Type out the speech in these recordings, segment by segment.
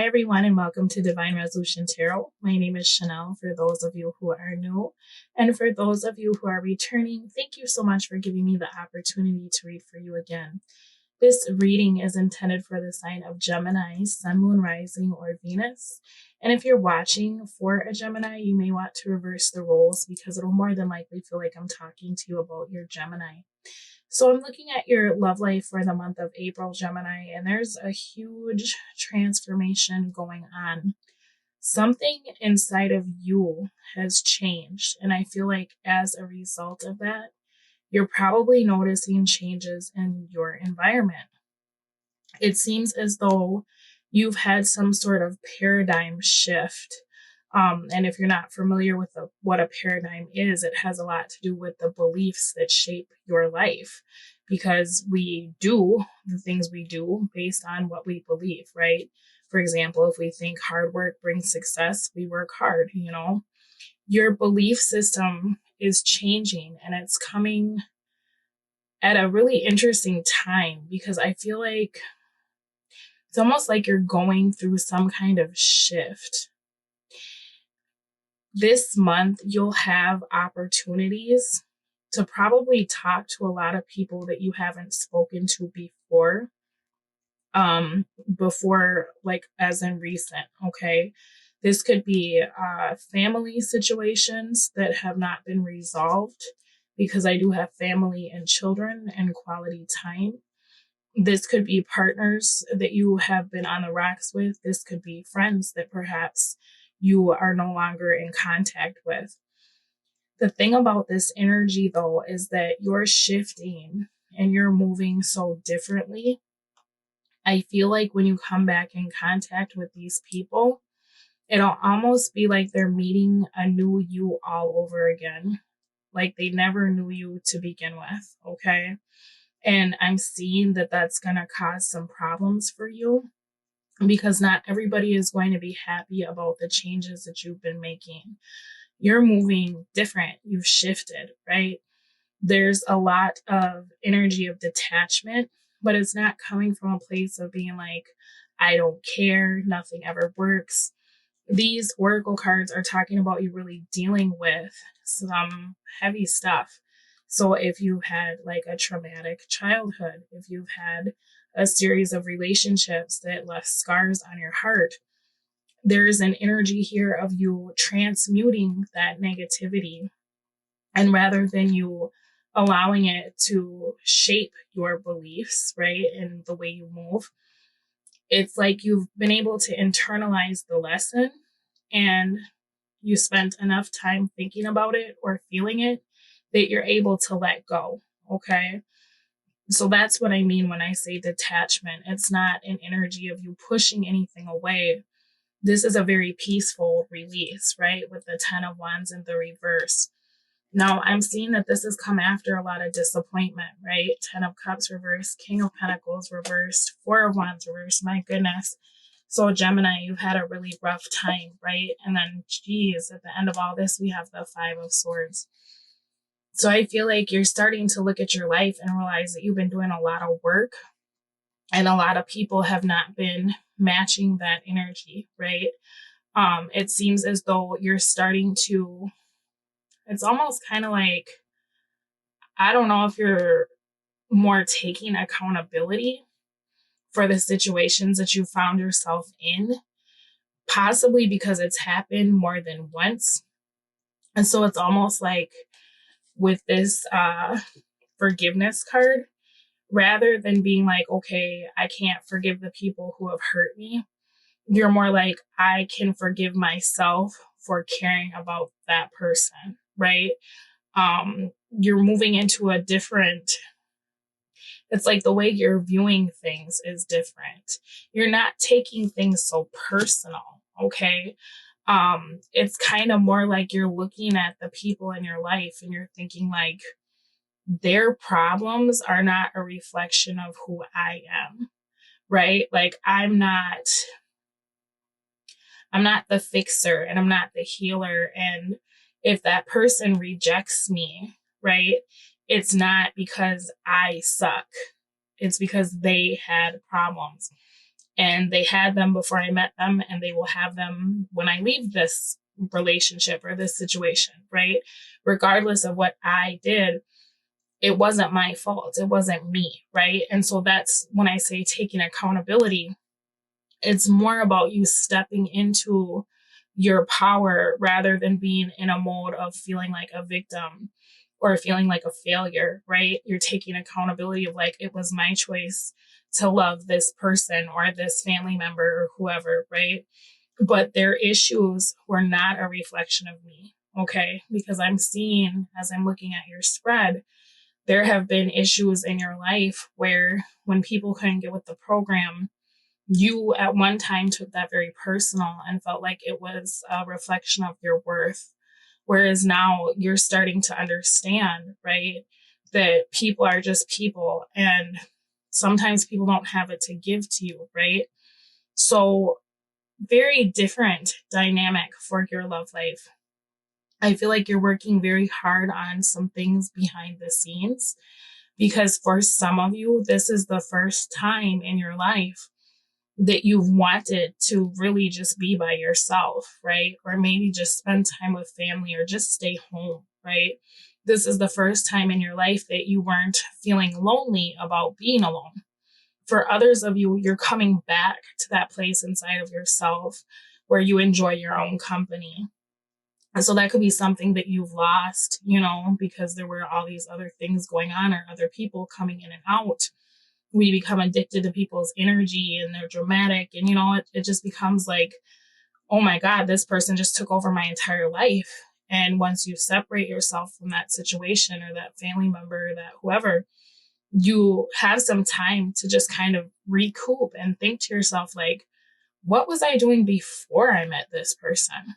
everyone, and welcome to Divine Resolution Tarot. My name is Chanel, for those of you who are new. And for those of you who are returning, thank you so much for giving me the opportunity to read for you again. This reading is intended for the sign of Gemini, Sun, Moon, Rising, or Venus. And if you're watching for a Gemini, you may want to reverse the roles because it'll more than likely feel like I'm talking to you about your Gemini. So I'm looking at your love life for the month of April, Gemini, and there's a huge transformation going on. Something inside of you has changed. And I feel like as a result of that, you're probably noticing changes in your environment. It seems as though you've had some sort of paradigm shift. And if you're not familiar with what a paradigm is, it has a lot to do with the beliefs that shape your life, because we do the things we do based on what we believe, right? For example, if we think hard work brings success, we work hard, Your belief system is changing, and it's coming at a really interesting time because I feel like it's almost like you're going through some kind of shift. This month, you'll have opportunities to probably talk to a lot of people that you haven't spoken to before. Like as in recent, okay? This could be family situations that have not been resolved, because I do have family and children and quality time. This could be partners that you have been on the rocks with. This could be friends that perhaps you are no longer in contact with. The thing about this energy, though, is that you're shifting and you're moving so differently. I feel like when you come back in contact with these people, it'll almost be like they're meeting a new you all over again. Like they never knew you to begin with, okay? And I'm seeing that that's going to cause some problems for you, because not everybody is going to be happy about the changes that you've been making. You're moving different. You've shifted, right? There's a lot of energy of detachment, but it's not coming from a place of being like, I don't care, nothing ever works. These oracle cards are talking about you really dealing with some heavy stuff. So if you've had like a traumatic childhood, if you've had a series of relationships that left scars on your heart, there's an energy here of you transmuting that negativity. And rather than you allowing it to shape your beliefs, right, and the way you move, it's like you've been able to internalize the lesson, and you spent enough time thinking about it or feeling it that you're able to let go, okay? So that's what I mean when I say detachment. It's not an energy of you pushing anything away. This is a very peaceful release, right? With the 10 of Wands in the reverse. Now, I'm seeing that this has come after a lot of disappointment, right? 10 of Cups reversed, King of Pentacles reversed, 4 of Wands reversed. My goodness. So Gemini, you've had a really rough time, right? And then, geez, at the end of all this, we have the 5 of Swords. So I feel like you're starting to look at your life and realize that you've been doing a lot of work, and a lot of people have not been matching that energy, right? It seems as though you're starting to, it's almost kind of like, I don't know if you're more taking accountability for the situations that you found yourself in, possibly because it's happened more than once. And so it's almost like with this forgiveness card, rather than being like, okay, I can't forgive the people who have hurt me, you're more like, I can forgive myself for caring about that person, right? You're moving into a different, it's like the way you're viewing things is different. You're not taking things so personal, okay? It's kind of more like you're looking at the people in your life and you're thinking like, their problems are not a reflection of who I am, right? Like I'm not the fixer, and I'm not the healer. And if that person rejects me, right, it's not because I suck. It's because they had problems. and they had them before I met them, and they will have them when I leave this relationship or this situation, right? Regardless of what I did, it wasn't my fault. It wasn't me, right? And so that's when I say taking accountability. It's more about you stepping into your power rather than being in a mode of feeling like a victim or feeling like a failure, right? You're taking accountability of like, it was my choice to love this person or this family member or whoever, right? But their issues were not a reflection of me, okay? Because I'm seeing, as I'm looking at your spread, there have been issues in your life where when people couldn't get with the program, you at one time took that very personal and felt like it was a reflection of your worth. Whereas now you're starting to understand, right, that people are just people and sometimes people don't have it to give to you, right? So, very different dynamic for your love life. I feel like you're working very hard on some things behind the scenes because for some of you, this is the first time in your life that you've wanted to really just be by yourself, right? Or maybe just spend time with family or just stay home, right? This is the first time in your life that you weren't feeling lonely about being alone. For others of you, you're coming back to that place inside of yourself where you enjoy your own company. And so that could be something that you've lost, because there were all these other things going on or other people coming in and out. We become addicted to people's energy and they're dramatic. And, it just becomes like, oh my God, this person just took over my entire life. And once you separate yourself from that situation or that family member or that whoever, you have some time to just kind of recoup and think to yourself, like, what was I doing before I met this person?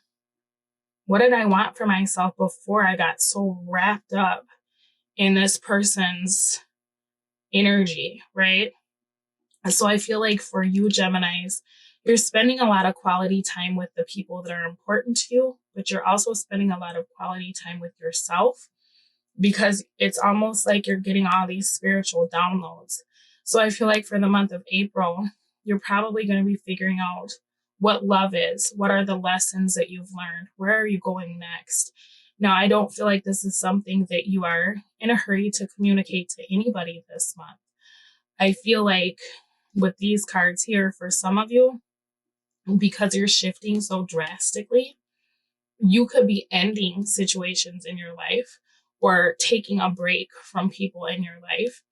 What did I want for myself before I got so wrapped up in this person's energy, right? And so I feel like for you, Geminis, you're spending a lot of quality time with the people that are important to you, but you're also spending a lot of quality time with yourself because it's almost like you're getting all these spiritual downloads. So I feel like for the month of April, you're probably going to be figuring out what love is. What are the lessons that you've learned? Where are you going next? Now, I don't feel like this is something that you are in a hurry to communicate to anybody this month. I feel like with these cards here, for some of you, because you're shifting so drastically, you could be ending situations in your life or taking a break from people in your life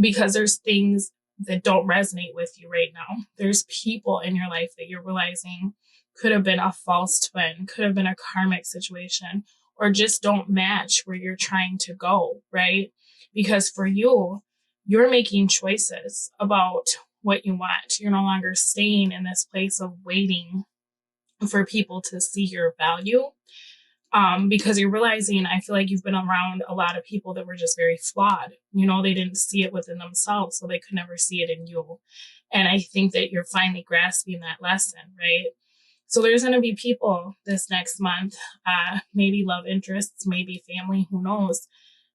because there's things that don't resonate with you right now. There's people in your life that you're realizing could have been a false twin, could have been a karmic situation, or just don't match where you're trying to go, right? Because for you, you're making choices about what you want. You're no longer staying in this place of waiting for people to see your value. Because you're realizing, I feel like you've been around a lot of people that were just very flawed. They didn't see it within themselves, so they could never see it in you. And I think that you're finally grasping that lesson, right? So there's going to be people this next month, maybe love interests, maybe family, who knows,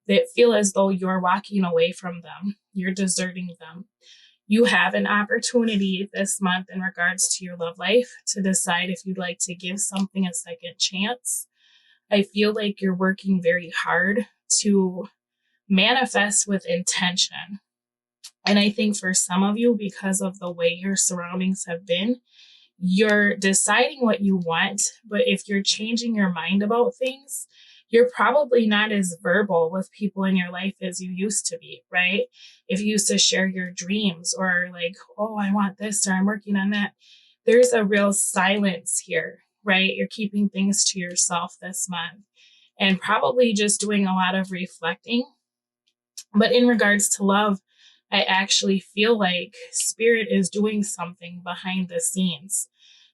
that feel as though you're walking away from them. You're deserting them. You have an opportunity this month in regards to your love life to decide if you'd like to give something a second chance. I feel like you're working very hard to manifest with intention. And I think for some of you, because of the way your surroundings have been, you're deciding what you want, but if you're changing your mind about things, you're probably not as verbal with people in your life as you used to be, right? If you used to share your dreams or like, oh, I want this or I'm working on that, there's a real silence here, right? You're keeping things to yourself this month and probably just doing a lot of reflecting. But in regards to love, I actually feel like spirit is doing something behind the scenes.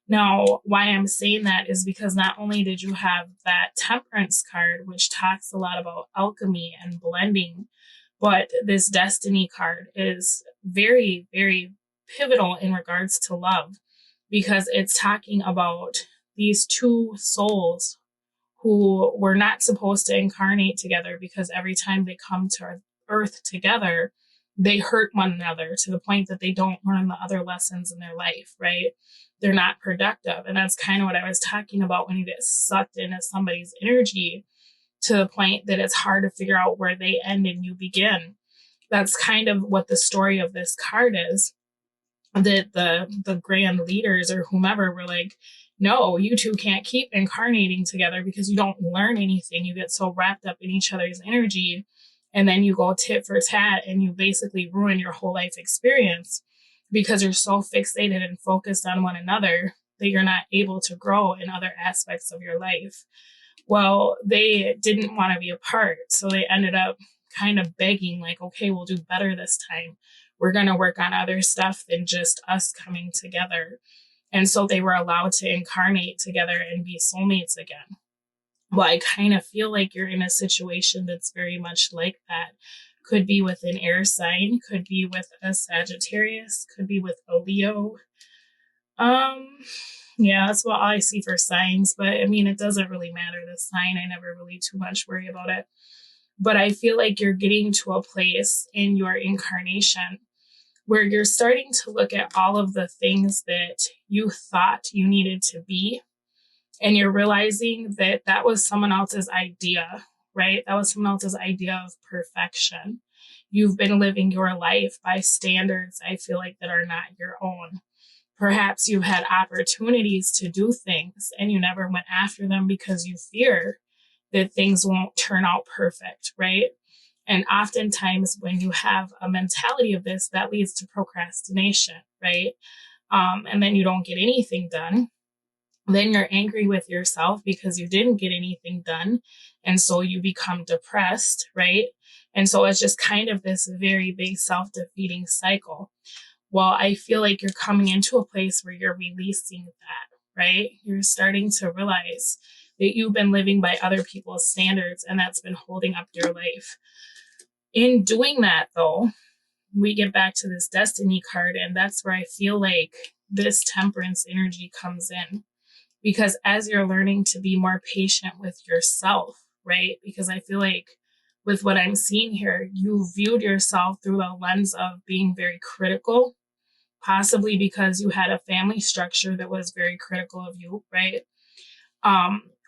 Now, why I'm saying that is because not only did you have that temperance card, which talks a lot about alchemy and blending, but this destiny card is very, very pivotal in regards to love because it's talking about these two souls who were not supposed to incarnate together because every time they come to Earth together, they hurt one another to the point that they don't learn the other lessons in their life, right? They're not productive. And that's kind of what I was talking about when you get sucked into somebody's energy to the point that it's hard to figure out where they end and you begin. That's kind of what the story of this card is, that the grand leaders or whomever were like, no, you two can't keep incarnating together because you don't learn anything. You get so wrapped up in each other's energy, and then you go tit for tat and you basically ruin your whole life experience because you're so fixated and focused on one another that you're not able to grow in other aspects of your life. Well, they didn't want to be apart, so they ended up kind of begging, like, okay, we'll do better this time. We're going to work on other stuff than just us coming together. And so they were allowed to incarnate together and be soulmates again. Well, I kind of feel like you're in a situation that's very much like that. Could be with an air sign, could be with a Sagittarius, could be with a Leo. Yeah, that's what I see for signs, but I mean, it doesn't really matter the sign. I never really too much worry about it. But I feel like you're getting to a place in your incarnation where you're starting to look at all of the things that you thought you needed to be. And you're realizing that that was someone else's idea, right? That was someone else's idea of perfection. You've been living your life by standards, I feel like, that are not your own. Perhaps you had opportunities to do things and you never went after them because you fear that things won't turn out perfect, right? And oftentimes when you have a mentality of this, that leads to procrastination, right? And then you don't get anything done. Then you're angry with yourself because you didn't get anything done. And so you become depressed, right? And so it's just kind of this very big self-defeating cycle. Well, I feel like you're coming into a place where you're releasing that, right? You're starting to realize that you've been living by other people's standards and that's been holding up your life. In doing that, though, we get back to this destiny card, and that's where I feel like this temperance energy comes in. Because as you're learning to be more patient with yourself, right? Because I feel like with what I'm seeing here, you viewed yourself through the lens of being very critical, possibly because you had a family structure that was very critical of you, right?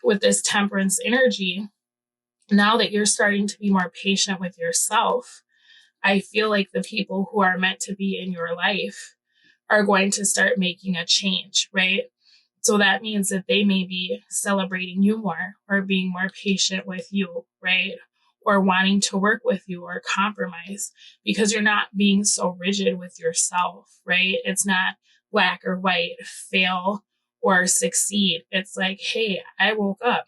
With this temperance energy, now that you're starting to be more patient with yourself, I feel like the people who are meant to be in your life are going to start making a change, right? So that means that they may be celebrating you more or being more patient with you, right? Or wanting to work with you or compromise because you're not being so rigid with yourself, right? It's not black or white, fail or succeed. It's like, hey, I woke up.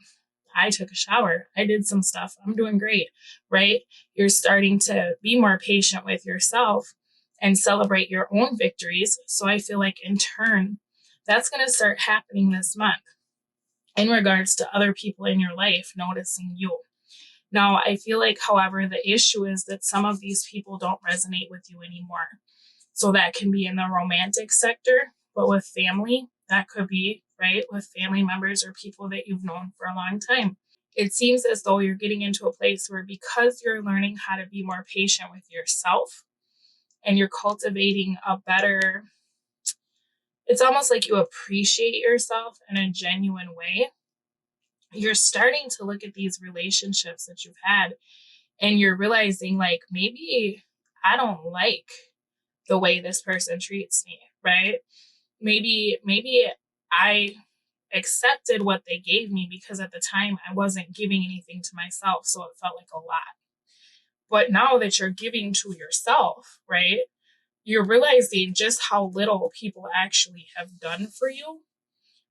I took a shower. I did some stuff. I'm doing great, right? You're starting to be more patient with yourself and celebrate your own victories. So I feel like in turn, that's going to start happening this month in regards to other people in your life noticing you. Now, I feel like, however, the issue is that some of these people don't resonate with you anymore. So that can be in the romantic sector, but with family, that could be, right, with family members or people that you've known for a long time. It seems as though you're getting into a place where because you're learning how to be more patient with yourself and you're cultivating a better, it's almost like you appreciate yourself in a genuine way. You're starting to look at these relationships that you've had and you're realizing, like, maybe I don't like the way this person treats me, right? Maybe I accepted what they gave me because at the time I wasn't giving anything to myself, so it felt like a lot. But now that you're giving to yourself, right? You're realizing just how little people actually have done for you,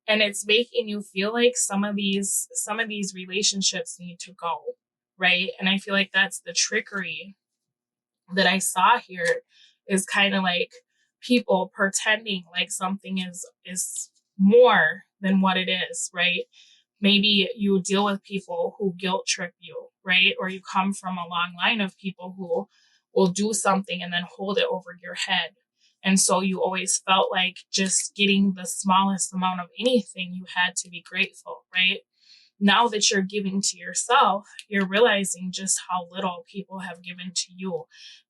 and it's making you feel like some of these relationships need to go, right? And I feel like that's the trickery that I saw here, is kind of like people pretending like something is more than what it is, right? Maybe you deal with people who guilt trip you, right? Or you come from a long line of people who will do something and then hold it over your head. And so you always felt like just getting the smallest amount of anything, you had to be grateful, right? now that you're giving to yourself, you're realizing just how little people have given to you.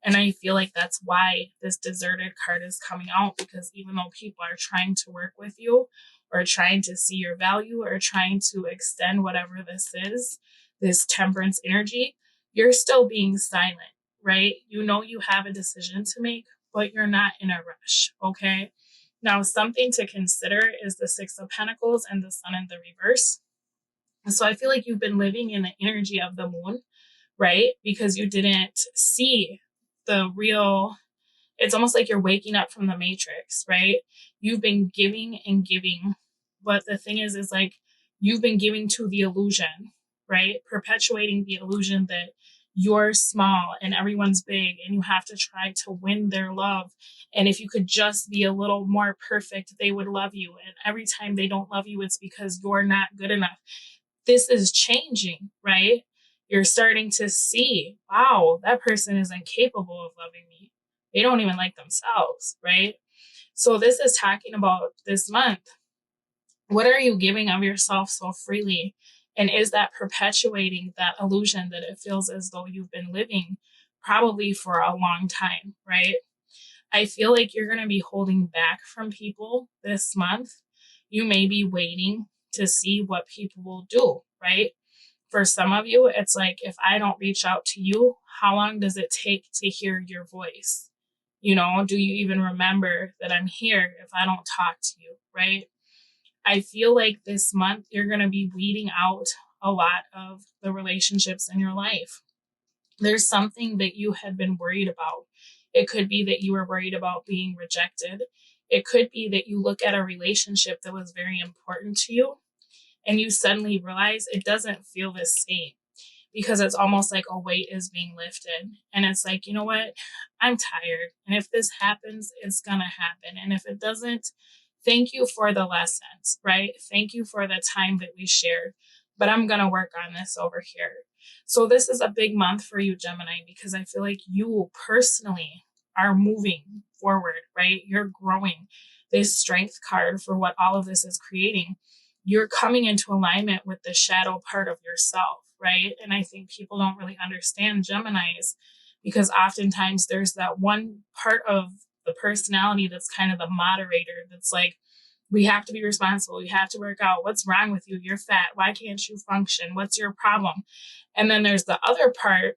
And I feel like that's why this deserted card is coming out, because even though people are trying to work with you or trying to see your value or trying to extend whatever this is, this temperance energy, you're still being silent, right? You know you have a decision to make, but you're not in a rush, okay? Now, something to consider is the Six of Pentacles and the Sun in the reverse. So I feel like you've been living in the energy of the moon, right? Because you didn't see the real, it's almost like you're waking up from the matrix, right? You've been giving and giving. But the thing is like you've been giving to the illusion, right? Perpetuating the illusion that you're small and everyone's big and you have to try to win their love. And if you could just be a little more perfect, they would love you. And every time they don't love you, it's because you're not good enough. This is changing, right? You're starting to see, wow, that person is incapable of loving me. They don't even like themselves, right? So this is talking about this month. What are you giving of yourself so freely? And is that perpetuating that illusion that it feels as though you've been living probably for a long time, right? I feel like you're going to be holding back from people this month. You may be waiting to see what people will do, right? For some of you, it's like, if I don't reach out to you, how long does it take to hear your voice? You know, do you even remember that I'm here if I don't talk to you, right? I feel like this month you're going to be weeding out a lot of the relationships in your life. There's something that you had been worried about. It could be that you were worried about being rejected. It could be that you look at a relationship that was very important to you and you suddenly realize it doesn't feel the same, because it's almost like a weight is being lifted. And it's like, you know what? I'm tired. And if this happens, it's going to happen. And if it doesn't, thank you for the lessons, right? Thank you for the time that we shared. But I'm going to work on this over here. So this is a big month for you, Gemini, because I feel like you personally are moving forward, right? You're growing. This strength card for what all of this is creating, you're coming into alignment with the shadow part of yourself, right? And I think people don't really understand Geminis, because oftentimes there's that one part of the personality that's kind of the moderator that's like, we have to be responsible. You have to work out. What's wrong with you? You're fat. Why can't you function? What's your problem? And then there's the other part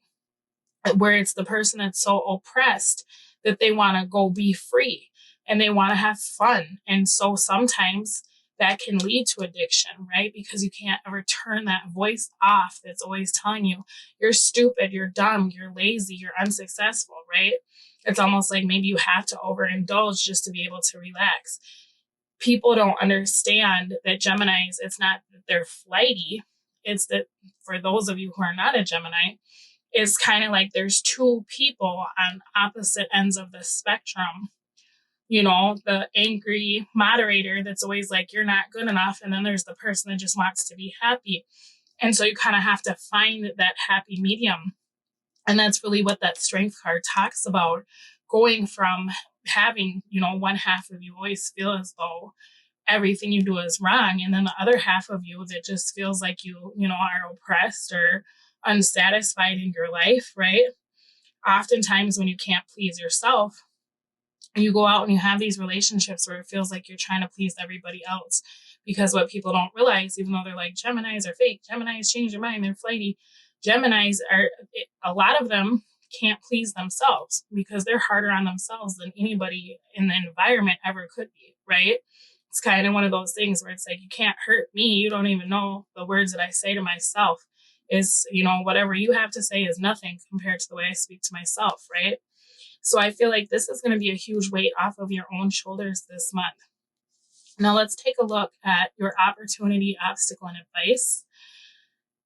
where it's the person that's so oppressed that they want to go be free and they want to have fun. And so sometimes that can lead to addiction, right? Because you can't ever turn that voice off that's always telling you you're stupid, you're dumb, you're lazy, you're unsuccessful, right? It's almost like maybe you have to overindulge just to be able to relax. People don't understand that Geminis, it's not that they're flighty. It's that for those of you who are not a Gemini, it's kind of like there's two people on opposite ends of the spectrum. You know, the angry moderator that's always like, you're not good enough. And then there's the person that just wants to be happy. And so you kind of have to find that happy medium. And that's really what that strength card talks about, going from having, you know, one half of you always feel as though everything you do is wrong. And then the other half of you that just feels like you know, are oppressed or unsatisfied in your life, right? Oftentimes when you can't please yourself, you go out and you have these relationships where it feels like you're trying to please everybody else. Because what people don't realize, even though they're like, Geminis are fake, Geminis change their mind, they're flighty. Geminis are, a lot of them can't please themselves because they're harder on themselves than anybody in the environment ever could be, right? It's kind of one of those things where it's like, you can't hurt me. You don't even know the words that I say to myself is, you know, whatever you have to say is nothing compared to the way I speak to myself, right? So I feel like this is going to be a huge weight off of your own shoulders this month. Now let's take a look at your opportunity, obstacle, and advice.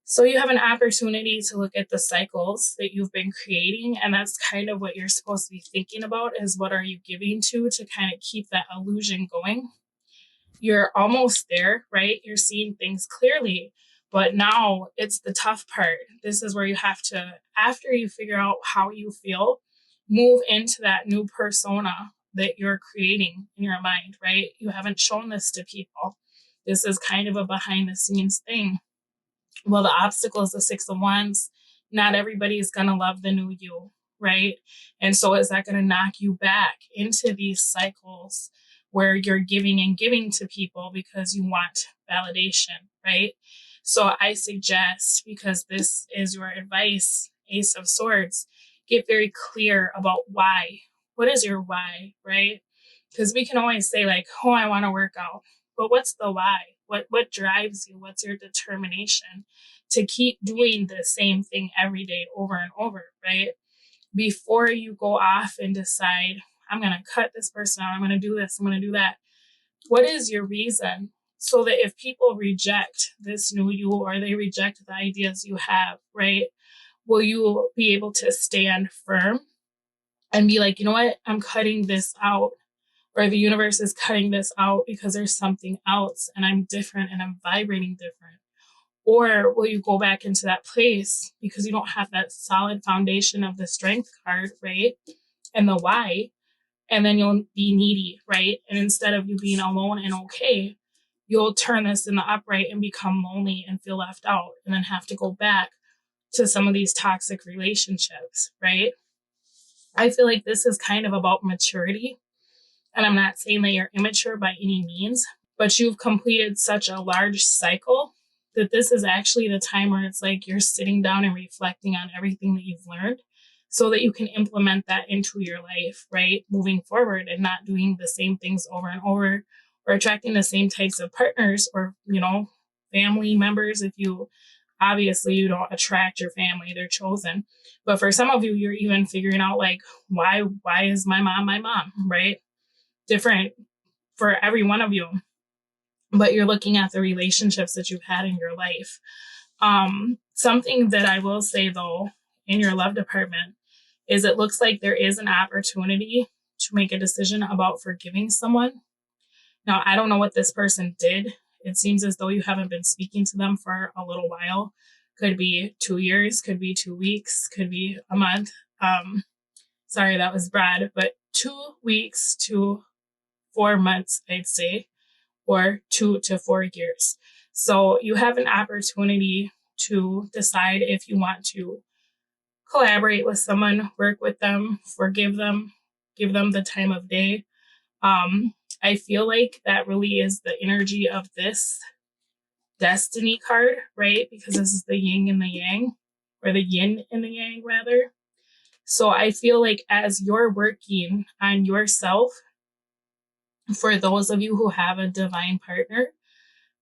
So you have an opportunity to look at the cycles that you've been creating, and that's kind of what you're supposed to be thinking about, is what are you giving to kind of keep that illusion going. You're almost there, right? You're seeing things clearly, but now it's the tough part. This is where you have to, after you figure out how you feel, move into that new persona that you're creating in your mind, right? You haven't shown this to people. This is kind of a behind the scenes thing. Well, the obstacle is the Six of Wands. Not everybody is going to love the new you, right? And so is that going to knock you back into these cycles where you're giving and giving to people because you want validation, right? So I suggest, because this is your advice, Ace of Swords, get very clear about why. What is your why, right? Because we can always say like, oh, I want to work out. But what's the why? What drives you? What's your determination to keep doing the same thing every day over and over, right? Before you go off and decide, I'm going to cut this person out, I'm going to do this, I'm going to do that. What is your reason? So that if people reject this new you or they reject the ideas you have, right, will you be able to stand firm and be like, you know what, I'm cutting this out, or the universe is cutting this out because there's something else and I'm different and I'm vibrating different? Or will you go back into that place because you don't have that solid foundation of the strength card, right? And the why, and then you'll be needy, right? And instead of you being alone and okay, you'll turn this in the upright and become lonely and feel left out and then have to go back to some of these toxic relationships, right? I feel like this is kind of about maturity. And I'm not saying that you're immature by any means, but you've completed such a large cycle that this is actually the time where it's like you're sitting down and reflecting on everything that you've learned so that you can implement that into your life, right? Moving forward and not doing the same things over and over, or attracting the same types of partners or, family members. If you obviously you don't attract your family, they're chosen. But for some of you, you're even figuring out like, why is my mom, right? Different for every one of you, but you're looking at the relationships that you've had in your life. Something that I will say though, in your love department, is it looks like there is an opportunity to make a decision about forgiving someone. Now, I don't know what this person did. It seems as though you haven't been speaking to them for a little while. Could be 2 years, could be 2 weeks, could be a month. Sorry, that was Brad, but 2 weeks to 4 months, I'd say, or 2 to 4 years. So you have an opportunity to decide if you want to collaborate with someone, work with them, forgive them, give them the time of day. I feel like that really is the energy of this destiny card, right? Because this is the yin and the yang, or the yin and the yang, rather. So I feel like as you're working on yourself, for those of you who have a divine partner,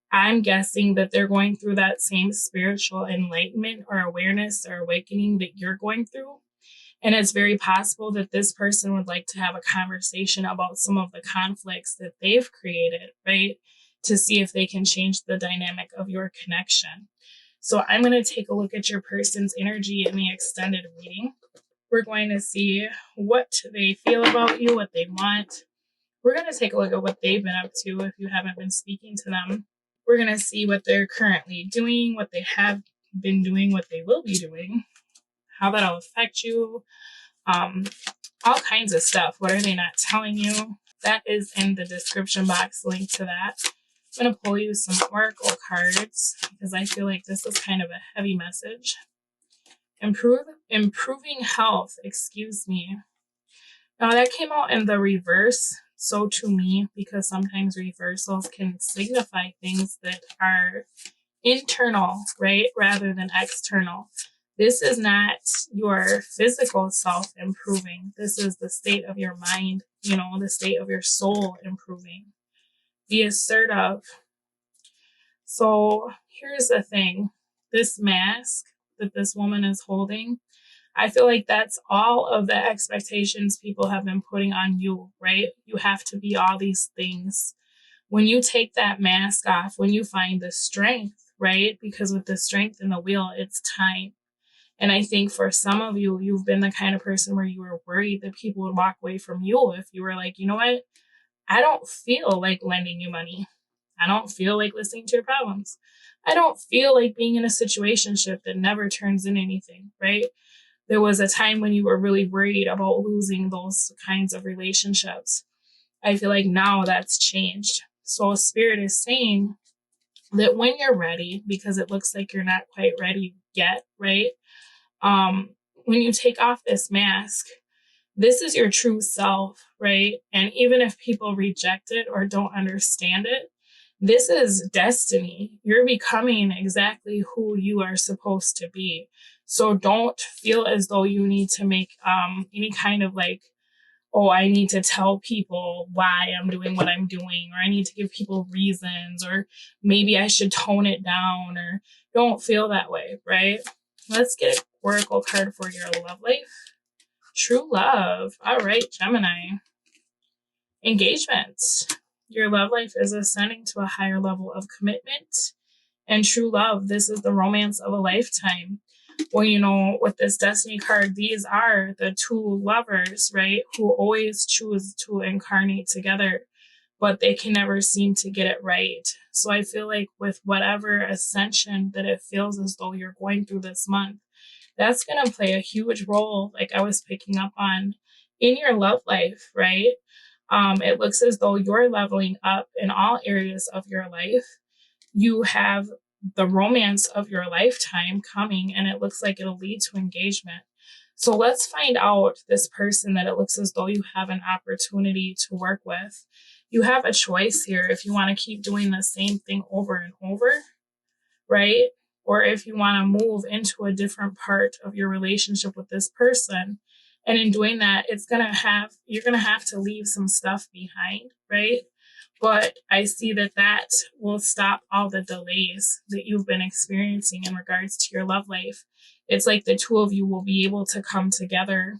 I'm guessing that they're going through that same spiritual enlightenment or awareness or awakening that you're going through. And it's very possible that this person would like to have a conversation about some of the conflicts that they've created, right? To see if they can change the dynamic of your connection. So I'm going to take a look at your person's energy in the extended reading. We're going to see what they feel about you, what they want. We're going to take a look at what they've been up to if you haven't been speaking to them. We're going to see what they're currently doing, what they have been doing, what they will be doing, how that'll affect you, all kinds of stuff. What are they not telling you? That is in the description box, link to that. I'm going to pull you some oracle cards because I feel like this is kind of a heavy message. Improving health, excuse me. Now that came out in the reverse. So to me, because sometimes reversals can signify things that are internal, right, rather than external. This is not your physical self improving. This is the state of your mind, the state of your soul improving. Be assertive. So here's the thing. This mask that this woman is holding, I feel like that's all of the expectations people have been putting on you, right? You have to be all these things. When you take that mask off, when you find the strength, right? Because with the strength in the wheel, it's time. And I think for some of you, you've been the kind of person where you were worried that people would walk away from you if you were like, you know what? I don't feel like lending you money. I don't feel like listening to your problems. I don't feel like being in a situationship that never turns into anything, right? There was a time when you were really worried about losing those kinds of relationships. I feel like now that's changed. So Spirit is saying, that when you're ready, because it looks like you're not quite ready yet, right? When you take off this mask, this is your true self, right? And even if people reject it or don't understand it, this is destiny. You're becoming exactly who you are supposed to be. So don't feel as though you need to make any kind of like, oh, I need to tell people why I'm doing what I'm doing, or I need to give people reasons, or maybe I should tone it down, or don't feel that way, right? Let's get an oracle card for your love life. True love. All right, Gemini. Engagement. Your love life is ascending to a higher level of commitment and true love. This is the romance of a lifetime. Well, you know, with this destiny card, these are the two lovers, right? Who always choose to incarnate together, but they can never seem to get it right. So I feel like with whatever ascension that it feels as though you're going through this month, that's going to play a huge role, like I was picking up on, in your love life, right? It looks as though you're leveling up in all areas of your life. You have the romance of your lifetime coming, and it looks like it'll lead to engagement. So let's find out this person that it looks as though you have an opportunity to work with. You have a choice here if you want to keep doing the same thing over and over, right? Or if you want to move into a different part of your relationship with this person. And in doing that, you're going to have to leave some stuff behind, right? But I see that will stop all the delays that you've been experiencing in regards to your love life. It's like the two of you will be able to come together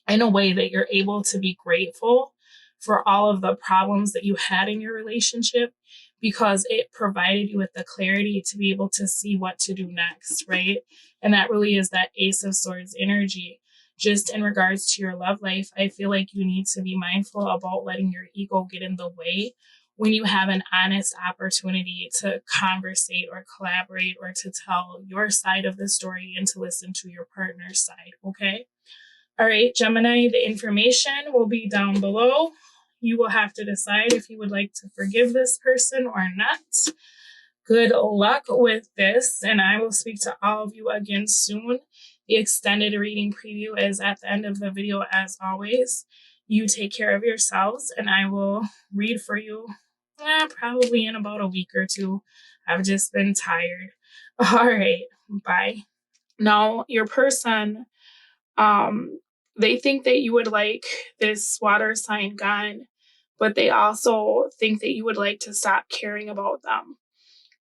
in a way that you're able to be grateful for all of the problems that you had in your relationship, because it provided you with the clarity to be able to see what to do next, right? And that really is that Ace of Swords energy. Just in regards to your love life, I feel like you need to be mindful about letting your ego get in the way when you have an honest opportunity to conversate or collaborate or to tell your side of the story and to listen to your partner's side, okay? All right, Gemini, the information will be down below. You will have to decide if you would like to forgive this person or not. Good luck with this, and I will speak to all of you again soon. The extended reading preview is at the end of the video, as always. You take care of yourselves, and I will read for you probably in about a week or two. I've just been tired. All right, bye. Now, your person, they think that you would like this water sign gone, but they also think that you would like to stop caring about them.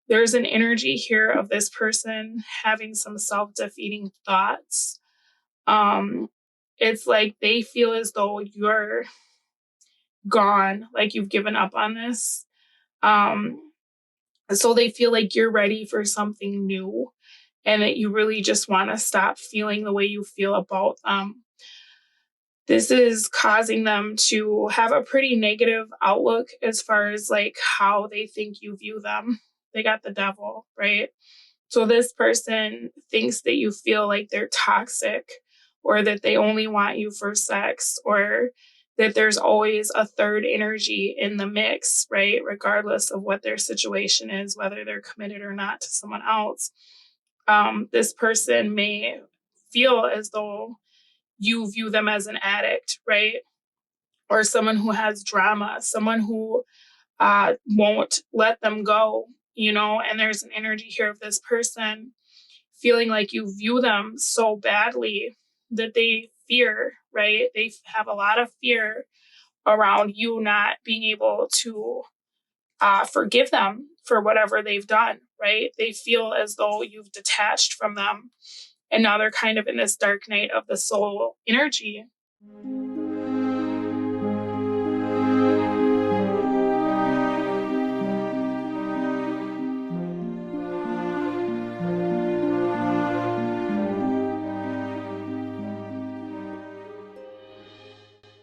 There's an energy here of this person having some self-defeating thoughts. It's like they feel as though you're gone, like you've given up on this. So they feel like you're ready for something new and that you really just want to stop feeling the way you feel about them. This is causing them to have a pretty negative outlook as far as like how they think you view them. They got the devil, right? So this person thinks that you feel like they're toxic, or that they only want you for sex, or that there's always a third energy in the mix, right? Regardless of what their situation is, whether they're committed or not to someone else. This person may feel as though you view them as an addict, right? Or someone who has drama, someone who won't let them go, you know, and there's an energy here of this person feeling like you view them so badly that they fear, right? They have a lot of fear around you not being able to forgive them for whatever they've done, right? They feel as though you've detached from them, and now they're kind of in this dark night of the soul energy.